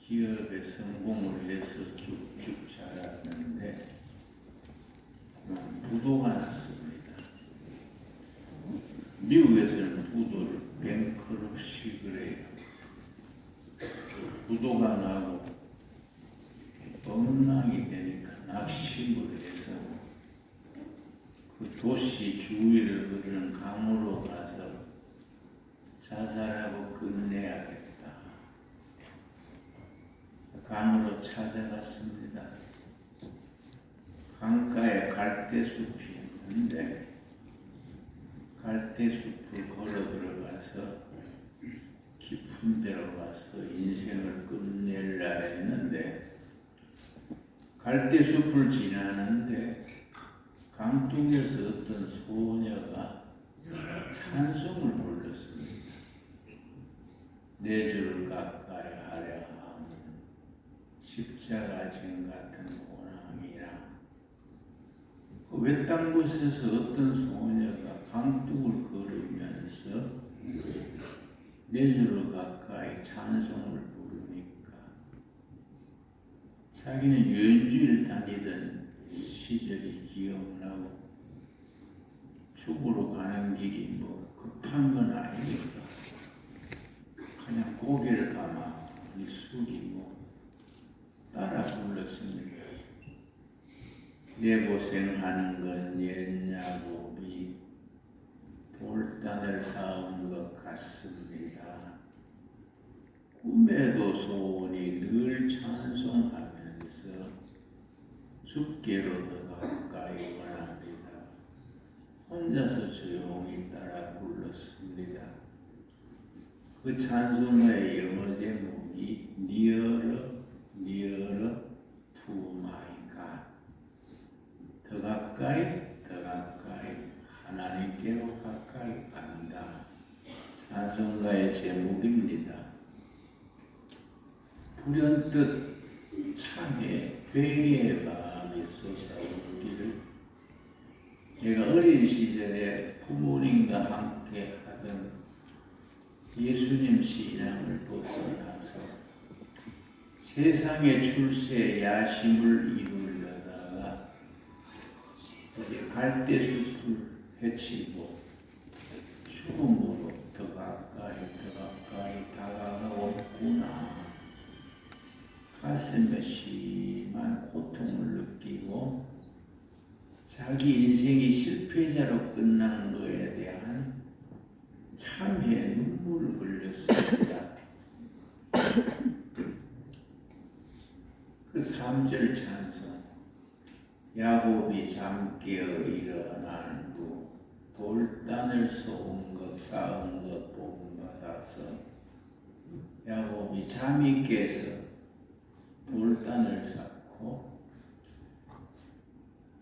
기업에 성공을 해서 쭉쭉 자랐는데 부도가 났습니다. 미국에서는 부도를 뱅크럽시를 해요. 부도가 나고 엉망이 되니까 낙심을 해서 그 도시 주위를 흐르는 강으로 가서 자살하고 끝내야겠다. 강으로 찾아갔습니다. 강가에 갈대숲이 있는데 갈대숲을 걸어 들어가서 깊은 데로 가서 인생을 끝내려 했는데 갈대숲을 지나는데 강둑에서 어떤 소녀가 찬송을 불렀습니다. 내 주를 가까이 하려 하면 십자가 진 같은 고난이라. 그 외딴 곳에서 어떤 소녀가 강둑을 걸으면서 내 주를 가까이 찬송을 부르니까 자기는 연주를 다니던 시절이 기억나고 죽으러 가는 길이 뭐 급한 건 아니니까 그냥 고개를 가만히 숙이고 따라 불렀습니다. 내 고생하는 건 옛 야곱이 돌단을 쌓은 것 같습니다. 꿈에도 소원이 늘 찬송하면서 죽게로 더 가까이 원합니다. 혼자서 조용히 따라 불렀습니다. 그 찬송가의 영어 제목이 Nearer, Nearer to my God. 더 가까이, 더 가까이 하나님께로 가까이 간다. 찬송가의 제목입니다. 불현듯 창에 회개의 마음이 솟아오르기를 제가 어린 시절에 부모님과 함께 하던 예수님 신앙을 벗어나서 세상의 출세 야심을 이루려다가 이제 갈대숲을 헤치고 죽음으로 더 가까이 다가가고 있구나. 가슴에 심한 고통을 느끼고 자기 인생이 실패자로 끝난 것에 대한 참회의 눈물을 흘렸습니다. 그 3절 찬송 야곱이 잠깨어 일어난 후 돌단을 쌓은 것 본받아서 야곱이 잠이 깨서 돌단을 쌓고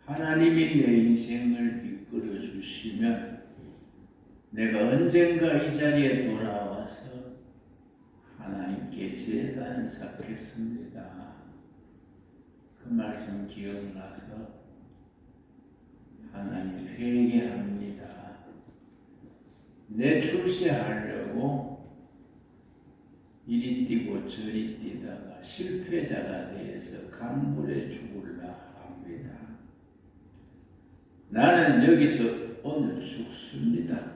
하나님이 내 인생을 이끌어 주시면 내가 언젠가 이 자리에 돌아와서 하나님께 제단을 쌓겠습니다. 그 말씀 기억나서 하나님 회개합니다. 내 출세하려고 이리 뛰고 저리 뛰다가 실패자가 되어서 강물에 죽으려 합니다. 나는 여기서 오늘 죽습니다.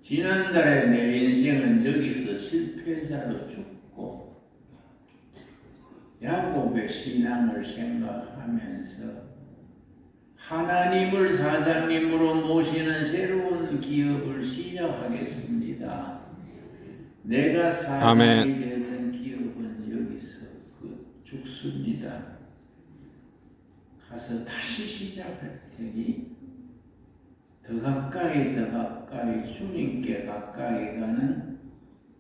지난달에 내 인생은 여기서 실패자로 죽고 야곱의 신앙을 생각하면서 하나님을 사장님으로 모시는 새로운 기업을 시작하겠습니다. 내가 사장이 되는 기업은 여기서 죽습니다. 가서 다시 시작할 테니 더 가까이 주님께 가까이 가는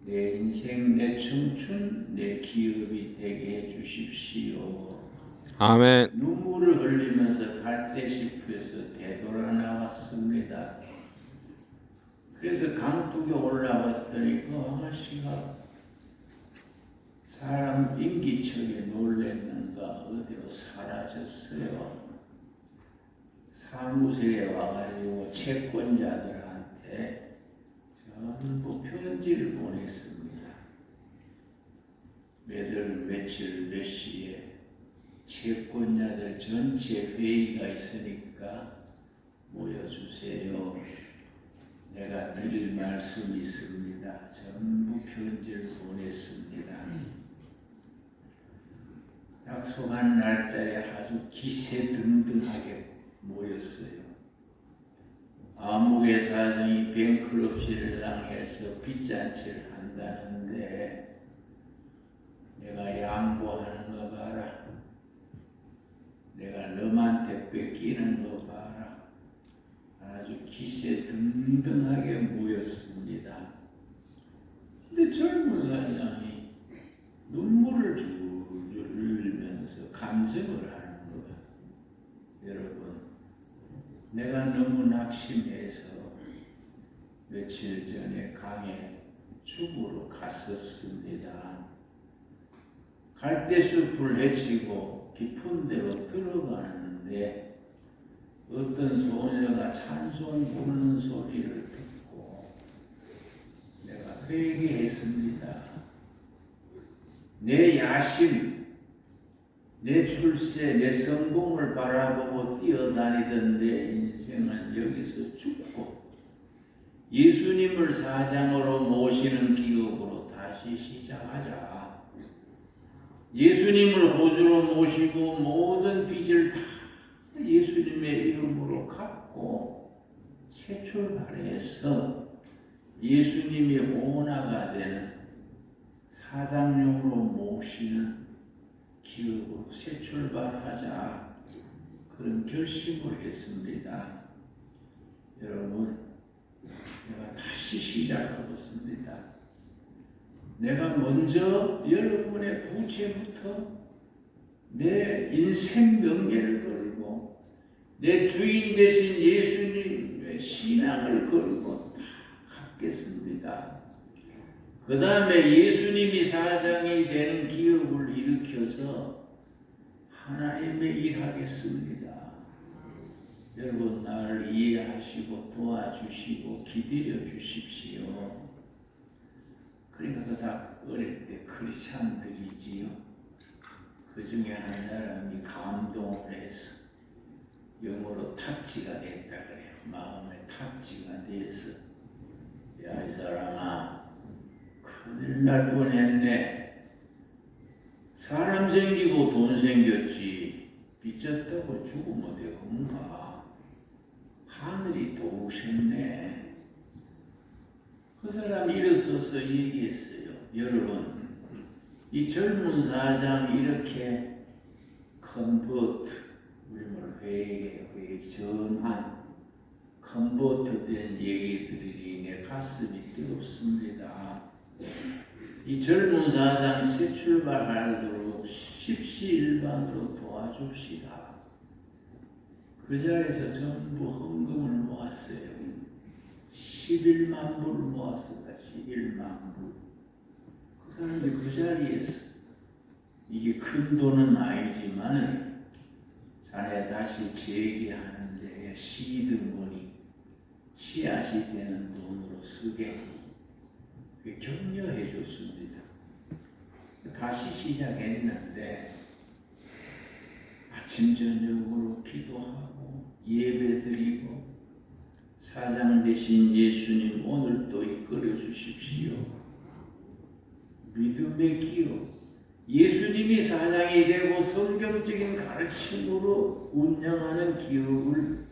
내 인생, 내 청춘, 내 기업이 되게 해주십시오. 아멘. 눈물을 흘리면서 갈대숲에서 되돌아 나왔습니다. 그래서 강둑에 올라왔더니 그 아가씨가 사람 인기척에 놀랬는가 어디로 사라졌어요. 사무실에 와가지고 채권자들한테 전부 편지를 보냈습니다. 며칠 몇 시에 채권자들 전체 회의가 있으니까 모여주세요. 내가 드릴 말씀이 있습니다. 전부 편지를 보냈습니다. 약속한 날짜에 아주 기세등등하게 모였어요. 아무개 사장이 뱅크럽시를 당해서 빚잔치를 한다는데 내가 양보하는 거 봐라. 내가 너한테 뺏기는 거 봐라. 아주 기세등등하게 모였습니다. 근데 젊은 사장이 눈물을 흘리면서 간증을 하는 거야. 여러분, 내가 너무 낙심해서 며칠 전에 강에 죽으러 갔었습니다. 갈대숲을 헤치고 깊은 데로 들어가는데 어떤 소녀가 찬송 부르는 소리를 듣고 내가 회개했습니다. 내 야심, 내 출세, 내 성공을 바라보고 뛰어다니던 내 인생은 여기서 죽고 예수님을 사장으로 모시는 기업으로 다시 시작하자. 예수님을 호주로 모시고 모든 빚을 다 예수님의 이름으로 갚고 새 출발해서 예수님이 오나가 되는 사장용으로 모시는 기업으로 새 출발하자. 그런 결심을 했습니다. 여러분, 내가 다시 시작하겠습니다. 내가 먼저 여러분의 부채부터 내 인생 명예를 걸고 내 주인 되신 예수님의 신앙을 걸고 다 갚겠습니다. 그 다음에 예수님이 사장이 되는 기업을 일으켜서 하나님의 일하겠습니다. 여러분, 나를 이해하시고 도와주시고 기다려 주십시오. 그러니까 그 다 어릴 때 크리스찬들이지요. 그 중에 한 사람이 감동을 해서 영어로 탑지가 됐다 그래요. 마음에 탑지가 돼서 야, 이 사람아, 큰일 날 뻔했네. 사람 생기고 돈 생겼지 빚졌다고 죽으면 되는가. 하늘이 도우셨네. 그 사람이 일어서서 얘기했어요. 여러분, 이 젊은 사장이 이렇게 컨버트, 우리말 회개, 전환, 컨버트 된 얘기들이 내 가슴이 뜨겁습니다. 이 젊은 사장 새 출발하도록 십시일반으로 도와줍시다. 그 자리에서 전부 헌금을 모았어요. 11만 불을 모았습니다. 11만 불. 그 사람들이 그 자리에서 이게 큰 돈은 아니지만 자네 다시 재기하는데 시드머니, 씨앗이 되는 돈으로 쓰게 격려해 줬습니다. 다시 시작했는데 아침 저녁으로 기도하고 예배드리고 사장 되신 예수님 오늘도 이끌어 주십시오. 믿음의 기업, 예수님이 사장이 되고 성경적인 가르침으로 운영하는 기업을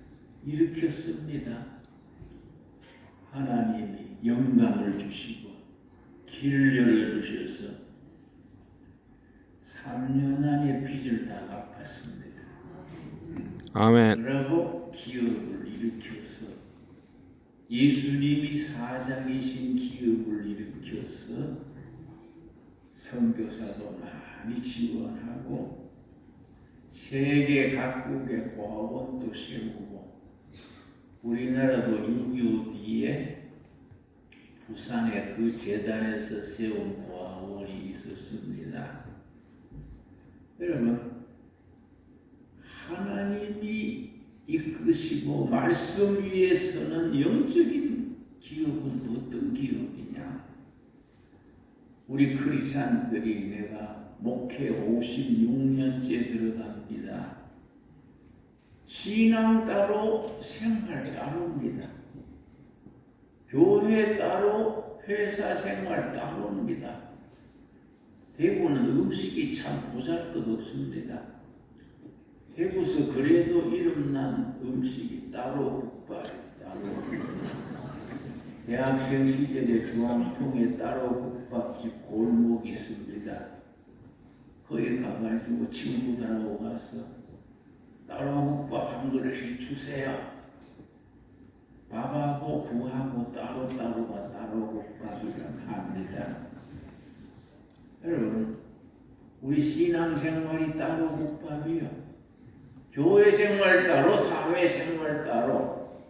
일으켰습니다. 하나님이 영감을 주시고 길을 열어주셔서 3년 안에 빚을 다 갚았습니다. 아멘. 그러고 기업을 일으켜서 예수님이 사장이신 기업을 일으켜서 선교사도 많이 지원하고 세계 각국의 고아원도 세우고 우리나라도 6.25 뒤에 부산의 그 재단에서 세운 고아원이 있었습니다. 여러분, 하나님이 이끄시고 말씀 위에 서는 영적인 기업은 어떤 기업이냐? 우리 크리스찬들이 내가 목회 56년째 들어갑니다. 신앙 따로 생활 따로입니다. 교회 따로 회사 생활 따로입니다. 대구는 음식이 참 보잘것없습니다. 대구서 그래도 이름난 음식이 따로 국밥이 따로 대학생 시절에 주황통에 따로 국밥집 골목 있습니다. 거기 가가지고 친구들하고 가서 따로 국밥 한 그릇씩 주세요. 밥하고 구하고 따로따로가 따로 국밥이라고 합니다. 여러분, 우리 신앙생활이 따로 국밥이요. 교회생활 따로, 사회생활 따로,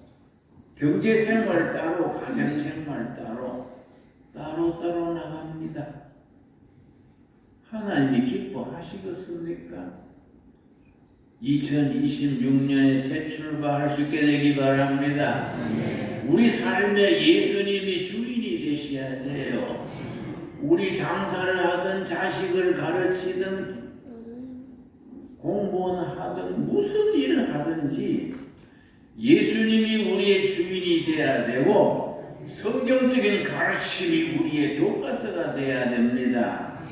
경제생활 따로, 가정생활 따로, 따로따로 나갑니다. 하나님이 기뻐하시겠습니까? 2026년에 새 출발할 수 있게 되기 바랍니다. 우리 삶에 예수님이 주인이 되셔야 돼요. 우리 장사를 하든 자식을 가르치든 공부는 하든 무슨 일을 하든지 예수님이 우리의 주인이 되어야 되고 성경적인 가르침이 우리의 교과서가 되어야 됩니다.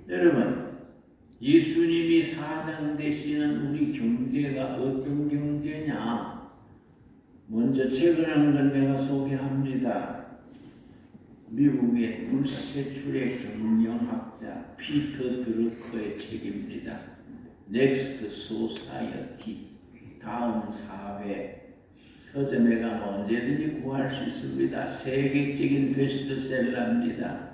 여러분, 예수님이 사장 되시는 우리 경제가 어떤 경제냐? 먼저 최근에 건 내가 소개합니다. 미국의 물세출의 경영학자 피터 드러커의 책입니다. 넥스트 소사이어티, 다음 사회. 서점에 가면 언제든지 구할 수 있습니다. 세계적인 베스트셀러입니다.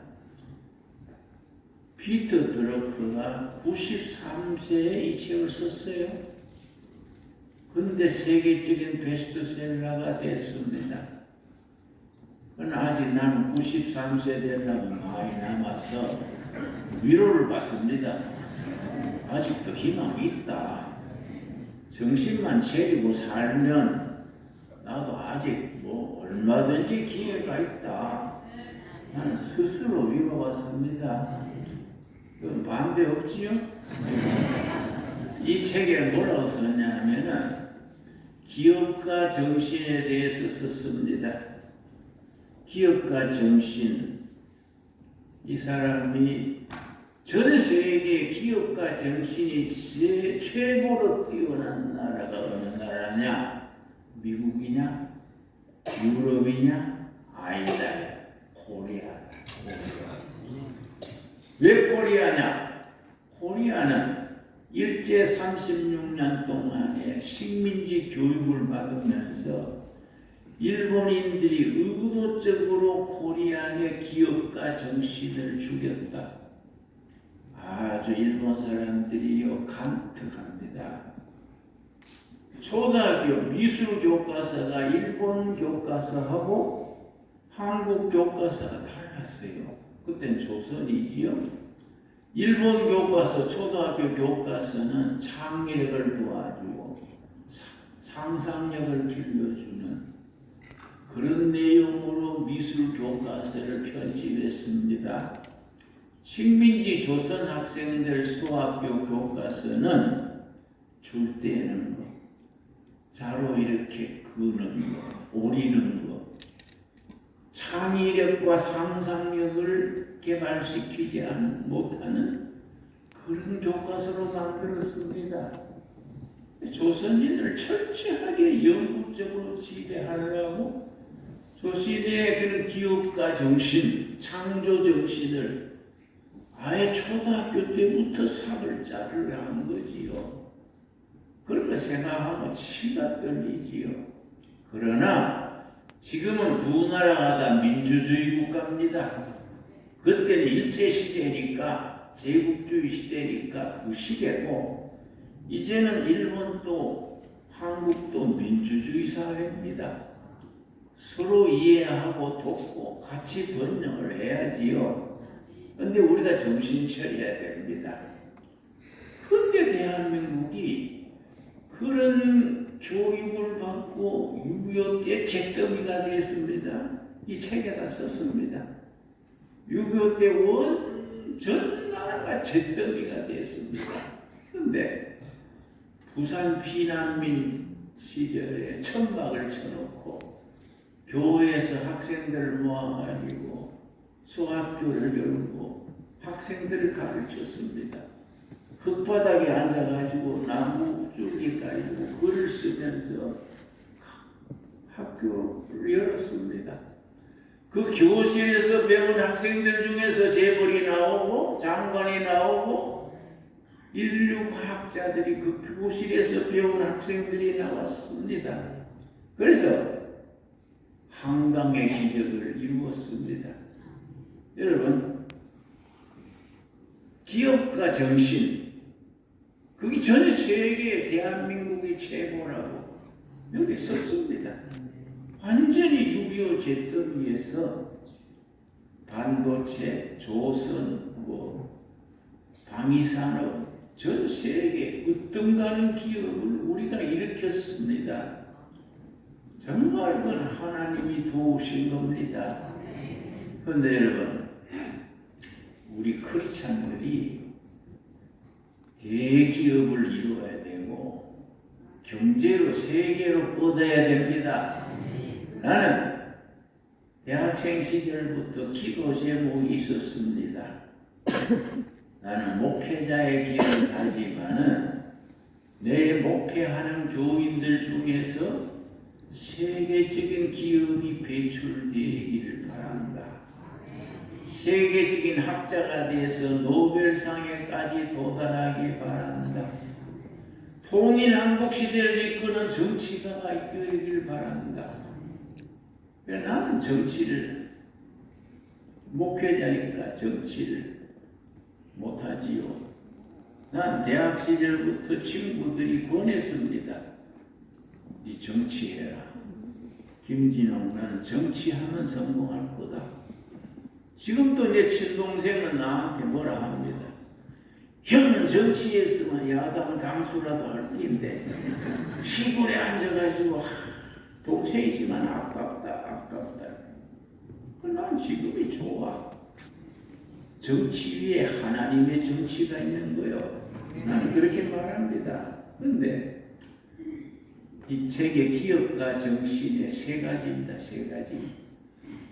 피터 드러커가 93세에 이 책을 썼어요. 근데 세계적인 베스트셀러가 됐습니다. 그러나 아직 나는 93세 되려면 많이 남아서 위로를 받습니다. 아직도 희망이 있다. 정신만 차리고 살면 나도 아직 얼마든지 기회가 있다. 나는 스스로 위로받습니다. 그건 반대 없지요? 이 책에 뭐라고 썼냐면은 기업가 정신에 대해서 썼습니다. 기업가 정신. 이 사람이 전 세계 기업가 정신이 최고로 뛰어난 나라가 어느 나라냐? 미국이냐? 유럽이냐? 아니다. 코리아. 왜 코리아냐? 코리아는 일제 36년 동안에 식민지 교육을 받으면서 일본인들이 의도적으로 코리안의 기업가 정신을 죽였다. 아주 일본 사람들이요 간특합니다. 초등학교 미술 교과서가 일본 교과서하고 한국 교과서가 달랐어요. 그땐 조선이지요. 일본 교과서, 초등학교 교과서는 창의력을 도와주고 상상력을 길러주는 그런 내용으로 미술 교과서를 편집했습니다. 식민지 조선 학생들 수학교 교과서는 줄 떼는 거, 자로 이렇게 그는 거, 오리는 거, 창의력과 상상력을 개발시키지 못하는 그런 교과서로 만들었습니다. 조선인을 철저하게 영국적으로 지배하려고 조선인의 그런 기업가 정신, 창조 정신을 아예 초등학교 때부터 삭을 자르려 한 거지요. 그런 거 생각하면 치가 떨리지요. 그러나 지금은 두 나라가 다 민주주의 국가입니다. 그때는 일제시대니까, 제국주의 시대니까 그 시대고, 이제는 일본도 한국도 민주주의 사회입니다. 서로 이해하고 돕고 같이 번영을 해야지요. 근데 우리가 정신 차려야 됩니다. 근데 대한민국이 그런 교육을 받고 6.25 때 잿더미가 됐습니다. 이 책에다 썼습니다. 6.25 때 온 전 나라가 잿더미가 됐습니다. 그런데 부산 피난민 시절에 천막을 쳐놓고 교회에서 학생들을 모아가지고 수학교를 열고 학생들을 가르쳤습니다. 흙바닥에 앉아가지고 나무 줄기 가지고 글을 쓰면서 학교를 열었습니다. 그 교실에서 배운 학생들 중에서 재벌이 나오고 장관이 나오고 인류 과학자들이 그 교실에서 배운 학생들이 나왔습니다. 그래서 한강의 기적을 이루었습니다. 여러분, 기업가 정신, 그게 전 세계 대한민국의 최고라고 여기 썼습니다. 완전히 6.25 잿더미에서 반도체, 조선, 방위산업, 전 세계 으뜸가는 기업을 우리가 일으켰습니다. 정말 그건 하나님이 도우신 겁니다. 그런데 여러분, 우리 크리스찬들이 대기업을 이루어야 되고 경제로 세계로 뻗어야 됩니다. 나는 대학생 시절부터 기도 제목이 있었습니다. 나는 목회자의 길을 가지만은 내 목회하는 교인들 중에서 세계적인 기업이 배출되기를 바란다. 세계적인 학자가 돼서 노벨상에까지 도달하기 바란다. 통일 한국 시대를 이끄는 정치가가 이끌길 바란다. 나는 정치를, 목회자니까 정치를 못하지요. 난 대학 시절부터 친구들이 권했습니다. 네 정치해라. 김진홍, 나는 정치하면 성공할 거다. 지금도 내 친동생은 나한테 뭐라 합니다. 형은 정치했으면 야당 당수라도 할 텐데 시골에 앉아가지고 동생이지만 아깝다. 난 지금이 좋아. 정치 위에 하나님의 정치가 있는 거요. 나는 그렇게 말합니다. 그런데 이 책의 기업가 정신의 세 가지입니다. 세 가지.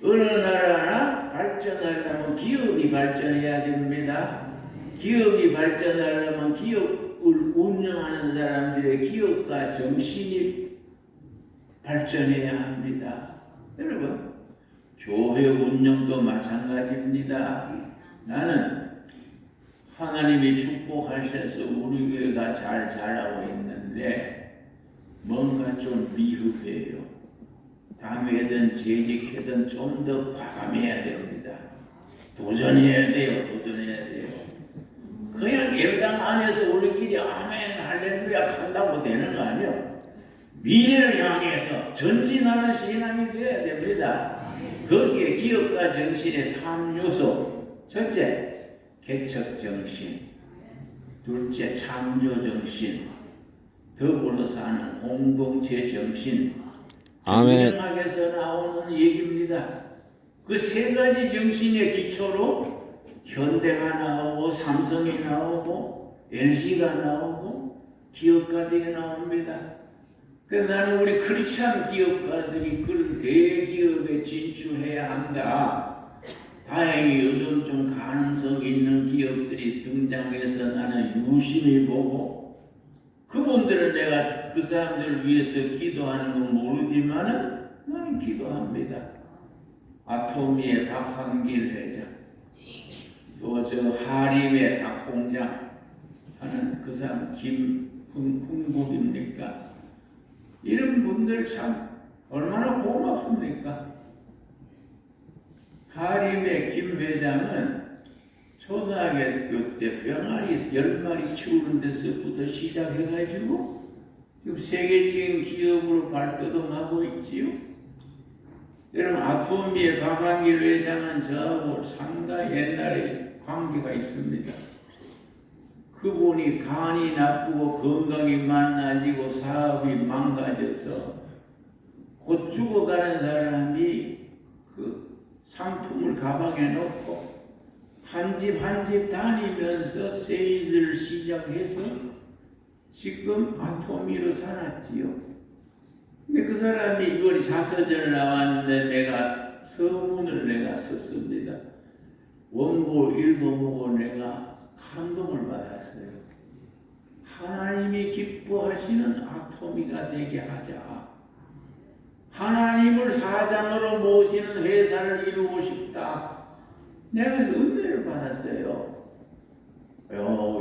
어느 나라나 발전하려면 기업이 발전해야 됩니다. 기업이 발전하려면 기업을 운영하는 사람들의 기업가 정신이 발전해야 합니다. 여러분, 교회 운영도 마찬가지입니다. 나는 하나님이 축복하셔서 우리 교회가 잘 자라고 있는데 뭔가 좀 미흡해요. 당회든 재직회든 좀 더 과감해야 됩니다. 도전해야 돼요. 그냥 예배당 안에서 우리끼리 아멘 할렐루야 한다고 되는 거 아니에요. 미래를 향해서 전진하는 신앙이 되어야 됩니다. 거기에 기업가 정신의 3요소. 첫째, 개척 정신. 둘째, 창조 정신. 더불어 사는 공동체 정신. 아멘. 정명학에서 나오는 얘기입니다. 그 세 가지 정신의 기초로 현대가 나오고 삼성이 나오고 LG가 나오고 기업가들이 나옵니다. 그래서 나는 우리 크리스찬 기업가들이 그런 대기업에 진출해야 한다. 다행히 요즘 좀 가능성 있는 기업들이 등장해서 나는 유심히 보고 그분들은 내가 그 사람들을 위해서 기도하는 건 모르지만은 나는 기도합니다. 아토미의 박한길 회장, 또 저 하림의 닭공장 하는 그 사람 김흥국입니까? 이런 분들 참 얼마나 고맙습니까? 하림의 김 회장은 초등학교 때 병아리 10마리 키우는 데서부터 시작해가지고 지금 세계적인 기업으로 발돋움하고 있지요. 여러분, 아토미의 박한길 회장은 저하고 상당히 옛날에 관계가 있습니다. 그분이 간이 나쁘고 건강이 만나지고 사업이 망가져서 곧 죽어가는 사람이 그 상품을 가방에 넣고 한 집 한 집 다니면서 세일을 시작해서 지금 아토미로 살았지요. 근데 그 사람이 이거리 자서전을 나왔는데 내가 서문을 내가 썼습니다. 원고 읽어보고 내가 감동을 받았어요. 하나님이 기뻐하시는 아토미가 되게 하자. 하나님을 사장으로 모시는 회사를 이루고 싶다. 내가 그래서 은혜를 받았어요.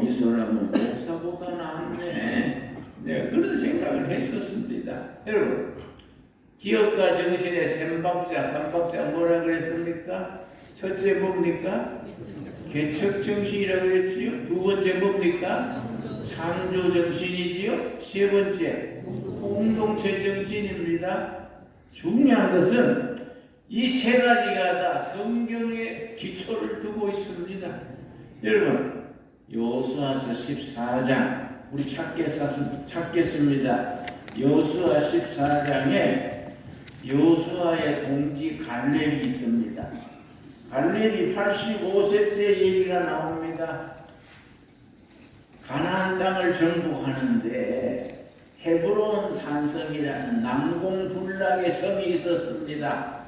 이 사람은 목사보다 낫네. 내가 그런 생각을 했었습니다. 여러분, 기업가 정신의 삼박자 뭐라 그랬습니까? 첫째 뭡니까? 개척 정신이라고 그랬지요. 두 번째 뭡니까? 창조 정신이지요. 세 번째 공동체 정신입니다. 중요한 것은 이 세 가지가 다 성경에 기초를 두고 있습니다. 여러분, 여호수아서 14장 우리 찾겠습니다. 여호수아 14장에 여호수아의 동지 갈렙이 있습니다. 갈렙이 85세 때 얘기가 나옵니다. 가나안 땅을 정복하는데 헤브론 산성이라는 난공불락의 성이 있었습니다.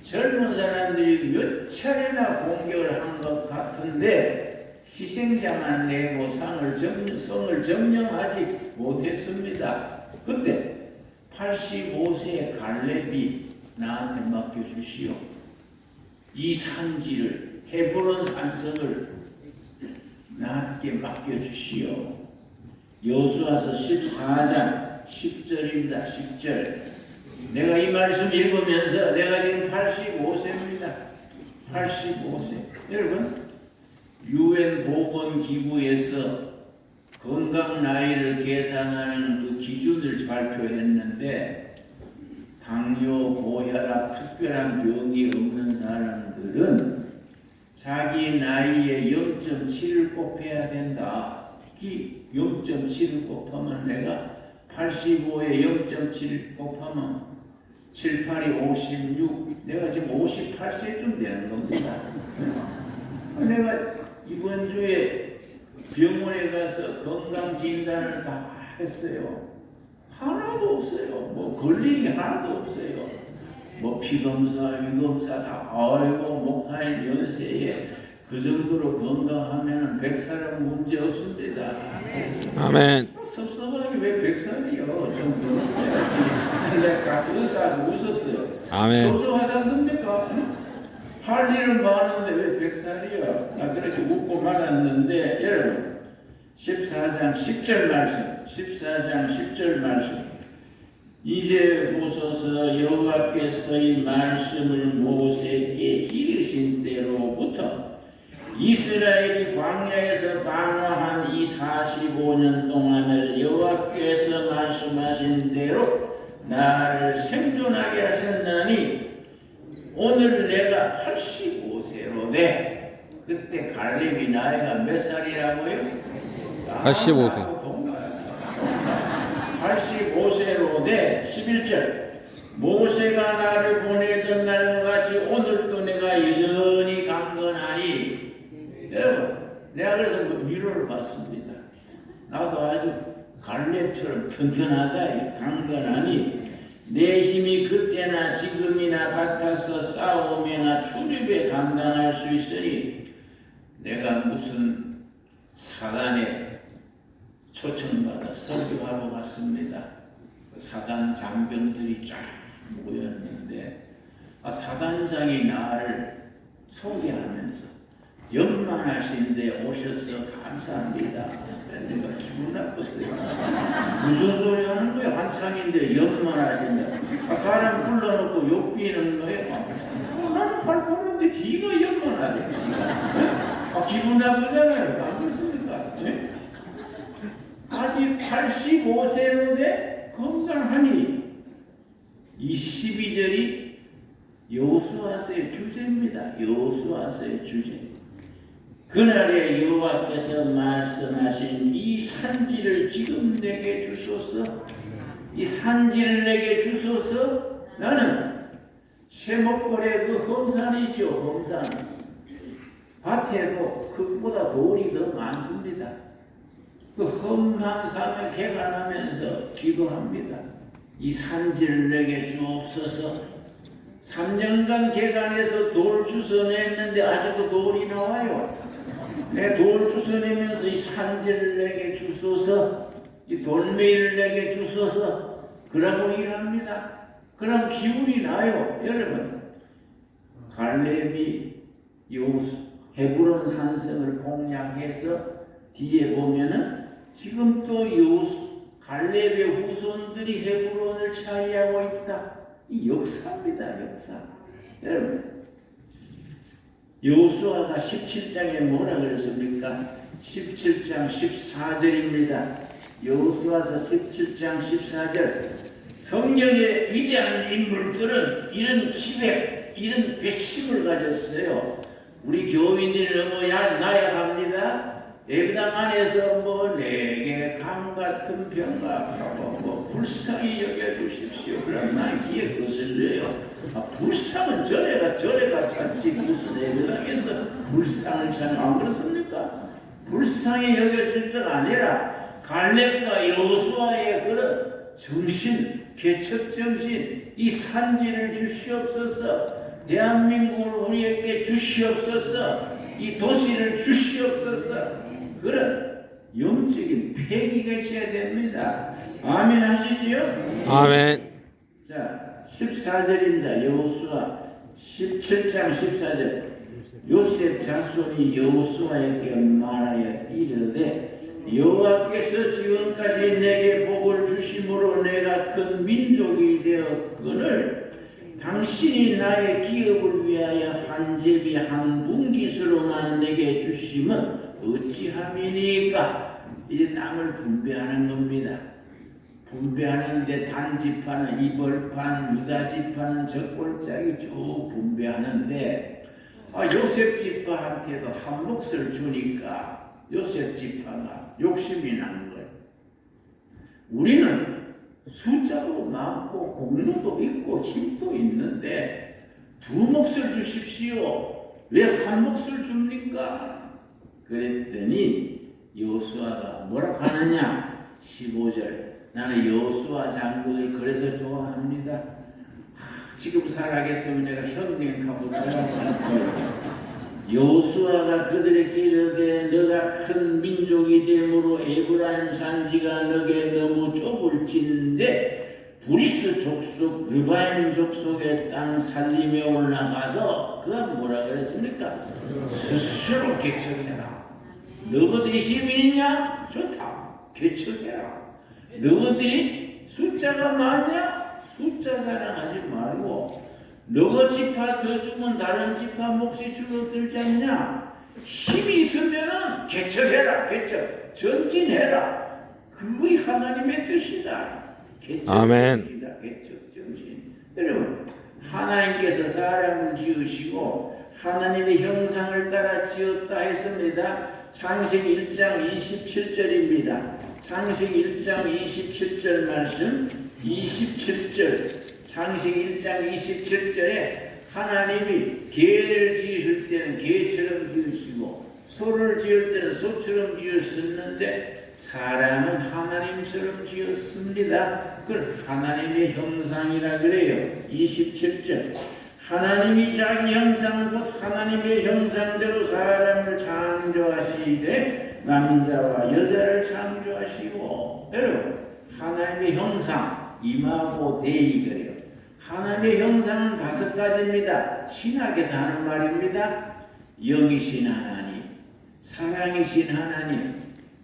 젊은 사람들이 몇 차례나 공격을 한 것 같은데 희생자만 내고 성을 점령하지 못했습니다. 그때 85세의 갈렙이 나한테 맡겨주시오. 이 산지를 헤브론 산성을 나한테 맡겨주시오. 여호수아서 14장 10절입니다. 10절. 내가 이 말씀 읽으면서 내가 지금 85세입니다. 85세. 여러분, 유엔 보건기구에서 건강 나이를 계산하는 그 기준을 발표했는데 당뇨, 고혈압, 특별한 병이 없는 사람들은 자기 나이에 0.7을 곱해야 된다. 0.7을 곱하면 내가 85에 0.7 곱하면 7, 8이 56. 내가 지금 58세쯤 되는 겁니다. 내가 이번 주에 병원에 가서 건강 진단을 다 했어요. 하나도 없어요. 뭐 걸린 게 하나도 없어요. 뭐 피검사, 위검사 다 아이고 목사님 연세에 그 정도로 건강하면은 100살은 문제 없습니다. 아멘. 섭섭하게 왜 100살이요? 좀 내가 같이 의사하고 웃었어요. 아멘. 섭섭하지 않습니까? 할 일은 많은데 왜 100살이요? 나 그렇게 웃고 말았는데 여러분 14장 10절 말씀 14장 10절 말씀 이제 보소서 여호와께서 이 말씀을 모세에게 이르신 때로부터 이스라엘이 광야에서 방황한 이 45년 동안을 여호와께서 말씀하신 대로 나를 생존하게 하셨나니 오늘 내가 85세로 돼. 그때 갈렙이 나이가 몇 살이라고요? 85세. 85세로 돼. 11절 모세가 나를 보내던 날과 같이 오늘도 내가 여전히 강건하니. 여러분, 내가 그래서 위로를 받습니다. 나도 아주 갈렙처럼 튼튼하다, 강건하니 내 힘이 그때나 지금이나 같아서 싸움이나 출입에 감당할 수 있으니 내가 무슨 사단에 초청받아 설교하러 갔습니다. 사단 장병들이 쫙 모였는데 사단장이 나를 소개하면서 연만하신데 오셔서 감사합니다. 내가 기분 나빴어요. 무슨 소리 하는 거예요? 한참인데 연만하신다. 사람 불러놓고 욕비는 거예요. 나는 팔팔한데 지가 연만하대. 지가. 기분 나쁘잖아요. 안 그렇습니까? 네? 아직 85세인데 건강하니. 이 12절이 여호수아서의 주제입니다. 여호수아서의 주제. 그날에 여호와께서 말씀하신 이 산지를 지금 내게 주소서. 이 산지를 내게 주소서. 나는 쇠목골의 그 험산이죠. 험산. 밭에도 흙보다 돌이 더 많습니다. 그 험한 산을 개간하면서 기도합니다. 이 산지를 내게 주옵소서. 3년간 개간해서 돌 주워냈는데 아직도 돌이 나와요. 내 돌 주워내면서 이 산지를 내게 주소서, 이 돌멩이를 내게 주소서, 그러고 일합니다. 그럼 기운이 나요. 여러분, 갈렙이 여호수 헤브론 산성을 공략해서 뒤에 보면은 지금 또 여호수 갈렙의 후손들이 헤브론을 차지하고 있다. 이 역사입니다. 역사. 여러분, 여호수아가 17장에 뭐라 그랬습니까? 17장 14절입니다. 여호수아서 17장 14절. 성경의 위대한 인물들은 이런 기백, 이런 배심을 가졌어요. 우리 교인들이 너무 나약합니다. 예배당 안에서 뭐 내게 감 같은 병각하고 뭐 불쌍히 여겨주십시오. 그럼 난 귀에 거슬려요. 불쌍은 저래가 찾지 무슨 예배당에서 불쌍을 찾는 안 그렇습니까? 불쌍히 여겨주십시오가 아니라 갈렙과 여호수아의 그런 정신, 개척 정신, 이 산지를 주시옵소서. 대한민국을 우리에게 주시옵소서. 이 도시를 주시옵소서. 그런 영적인 패기가 있어야 됩니다. 아멘 하시지요? 아멘. 자, 14절입니다. 여호수아 17장 14절. 요셉 자손이 여호수아에게 말하여 이르되 여호와께서 지금까지 내게 복을 주심으로 내가 큰 민족이 되었거늘 당신이 나의 기업을 위하여 한 제비 한 분깃으로만 내게 주심은 어찌함이니까. 이제 땅을 분배하는 겁니다. 분배하는데 단지파는 이벌판, 유다지파는 적골짜기 쭉 분배하는데 요셉 지파한테도 한 몫을 주니까 요셉 지파가 욕심이 나는 거예요. 우리는 숫자도 많고 공로도 있고 힘도 있는데 두 몫을 주십시오. 왜 한 몫을 줍니까? 그랬더니 여호수아가 뭐라고 하느냐? 15절. 나는 여호수아 장군을 그래서 좋아합니다. 지금 살아계시면 내가 형님하고 전하고 싶어요. 여호수아가 그들에게 이르되 너가 큰 민족이 되므로 에브라임 산지가 너게 너무 좁을진데 브리스 족속 르바임 족속의 땅 살림에 올라가서 그가 뭐라 그랬습니까? 스스로 개척해라. 너희들이 힘이 있냐? 좋다. 개척해라. 너희들이 숫자가 많냐? 숫자 자랑하지 말고 너희 지파 더 주면 다른 지파 몫이 줄어들지 않냐? 힘이 있으면은 개척해라. 개척. 전진해라. 그게 하나님의 뜻이다. 아멘. 개척 정신. 여러분, 하나님께서 사람을 지으시고 하나님의 형상을 따라 지었다 했습니다. 창세기 1장 27절입니다. 창세기 1장 27절 말씀 27절 창세기 1장 27절에 하나님이 개를 지으실 때는 개처럼 지으시고 소를 지을 때는 소처럼 지었었는데 사람은 하나님처럼 지었습니다. 그걸 하나님의 형상이라 그래요. 27절 하나님이 자기 형상 곧 하나님의 형상대로 사람을 창조하시되 남자와 여자를 창조하시고 여러분 하나님의 형상 이마고 데이 그래요. 하나님의 형상은 5가지입니다. 신학에서 하는 말입니다. 영이신 하나님, 사랑이신 하나님,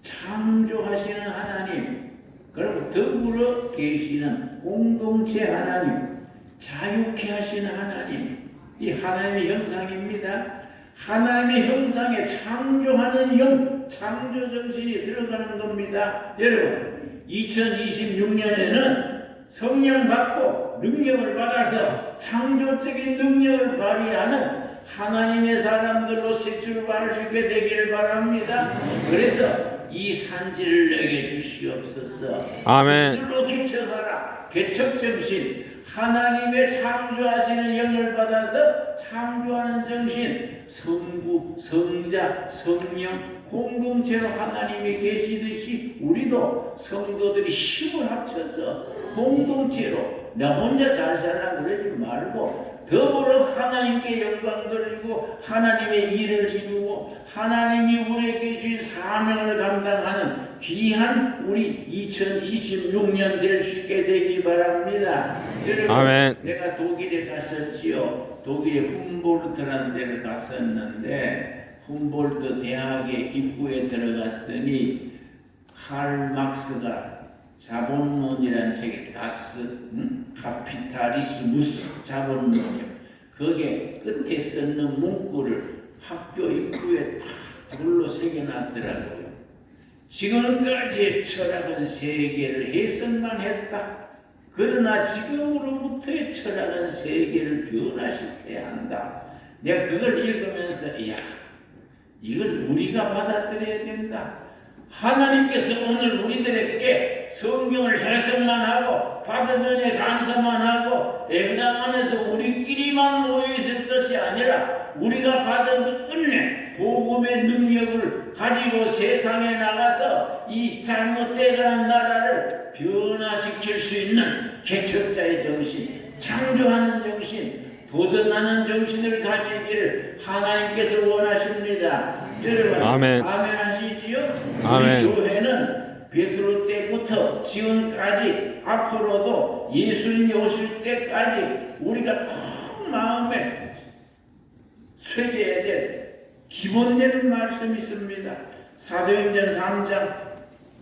창조하시는 하나님, 그리고 더불어 계시는 공동체 하나님, 자유케 하시는 하나님, 이 하나님의 형상입니다. 하나님의 형상에 창조하는 영, 창조 정신이 들어가는 겁니다. 여러분, 2026년에는 성령 받고 능력을 받아서 창조적인 능력을 발휘하는 하나님의 사람들로 새 출발을 하게 되기를 바랍니다. 그래서 이 산지를 내게 주시옵소서. 아멘. 스스로 개척하라. 개척 정신. 하나님의 창조하시는 영을 받아서 창조하는 정신, 성부, 성자, 성령 공동체로 하나님이 계시듯이 우리도 성도들이 힘을 합쳐서 공동체로 나 혼자 잘 살라 그러지 말고 더불어 하나님께 영광 돌리고 하나님의 일을 이루고 하나님이 우리에게 주신 사명을 감당하는 귀한 우리 2026년 될 수 있게 되기 바랍니다. 여러분, 아멘. 내가 독일에 갔었지요. 독일의 훔볼트라는 데를 갔었는데 훔볼트 대학에 입구에 들어갔더니 칼 막스가 자본론이라는 책에 다스 카피탈리스무스 자본론이요. 거기에 끝에 쓰는 문구를 학교 입구에 다 돌로 새겨놨더라고요. 지금까지의 철학은 세계를 해석만 했다. 그러나 지금으로부터의 철학은 세계를 변화시켜야 한다. 내가 그걸 읽으면서 이야, 이걸 우리가 받아들여야 된다. 하나님께서 오늘 우리들에게 성경을 해석만 하고 받은 은혜 감사만 하고 예배당 안에서 우리끼리만 모여있을 것이 아니라 우리가 받은 은혜 복음의 능력을 가지고 세상에 나가서 이 잘못되어가는 나라를 변화시킬 수 있는 개척자의 정신, 창조하는 정신, 도전하는 정신을 가지기를 하나님께서 원하십니다. 여러분 아멘. 아멘 하시지요? 아멘. 우리 교회는 베드로 때부터 지금까지 앞으로도 예수님이 오실 때까지 우리가 큰 마음에 새겨야 될 기본되는 말씀이 있습니다. 사도행전 3장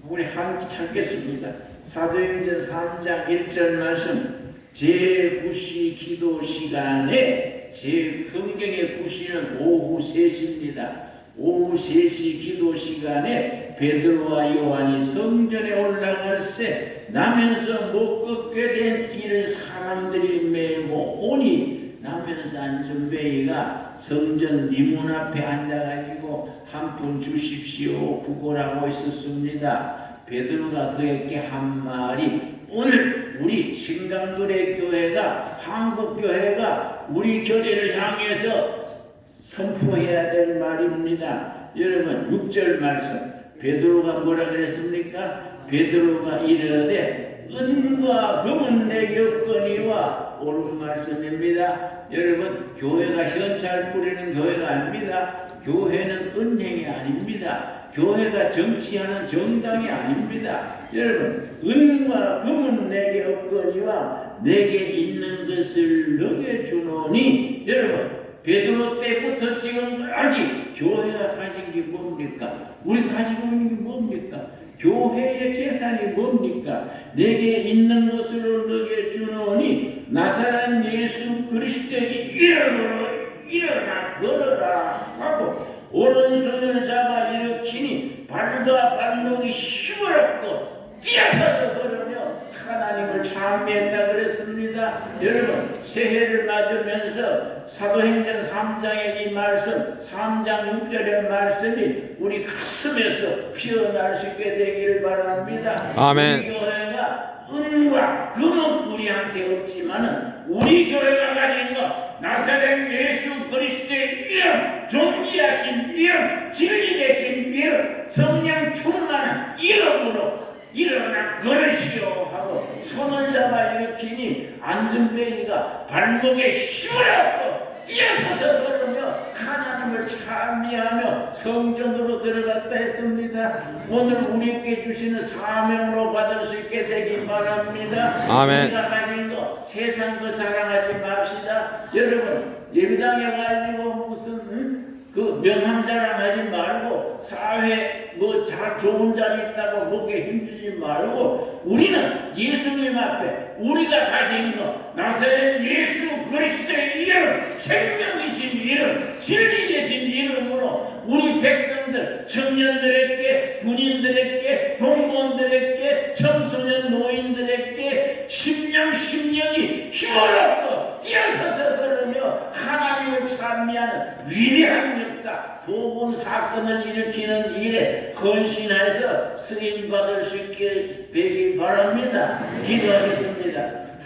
우리 함께 찾겠습니다. 사도행전 3장 1절 말씀 제9시 기도 시간에 제 성경의 9시는 오후 3시입니다. 오후 3시 기도 시간에 베드로와 요한이 성전에 올라갈새 나면서 못 걷게 된 이를 사람들이 메고 오니 나면서 안전뱅이가 성전 문 앞에 앉아가지고 한 푼 주십시오 구걸하고 있었습니다. 베드로가 그에게 한 말이 오늘 우리 신강도의 교회가 한국교회가 우리 교회를 향해서 선포해야 될 말입니다. 여러분 6절 말씀 베드로가 뭐라 그랬습니까? 베드로가 이르되 은과 금은 내게 없거니와 옳은 말씀입니다. 여러분 교회가 현찰 뿌리는 교회가 아닙니다. 교회는 은행이 아닙니다. 교회가 정치하는 정당이 아닙니다. 여러분 은과 금은 내게 없거니와 내게 있는 것을 너게 주노니 여러분 베드로 때부터 지금까지 교회가 가진 게 뭡니까? 우리 가지고 있는 게 뭡니까? 교회의 재산이 뭡니까? 내게 있는 것으로 너게 주노니 나사렛 예수 그리스도의 이름으로 일어나 걸어라 하고 오른손을 잡아 일으키니 발과 발목이 힘을 얻고 뛰어서서 걸으며 하나님을 찬미했다 그랬습니다. 여러분 새해를 맞으면서 사도행전 3장의 이 말씀 3장 6절의 말씀이 우리 가슴에서 피어날 수 있게 되기를 바랍니다. 아멘. 우리 교회가 은과 금은 우리한테 없지만은 우리 교회가 가진 것 나사렛 예수 그리스도의 이름 존귀하신 이름 진리 되신 이름 성령 충만한 이름으로 일어나 걸으시오 하고 손을 잡아 일으키니 안전뱅이가 발목에 힘을 얻고 뛰어서서 걸으며 하나님을 찬미하며 성전으로 들어갔다 했습니다. 오늘 우리에게 주시는 사명으로 받을 수 있게 되기 바랍니다. 아멘. 우리가 가진 거 세상 거 자랑하지 맙시다. 여러분 예배당에 가지고 무슨 그 명함 자랑하지 말고 사회 뭐 잘 좋은 자리 있다고 거기에 힘주지 말고 우리는 예수님 앞에 우리가 가진 것 나사렛 예수 그리스도의 이름 생명이신 이름 진리 되신 이름으로 우리 백성들 청년들에게 군인들에게 공무원들에게 청소년 노인들에게 심령이 힘을 얻고 뛰어서서 걸으며 하나님을 찬미하는 위대한 역사 복음 사건을 일으키는 일에 헌신해서 쓰임 받을 수 있게 되기 바랍니다. 기도하겠습니다.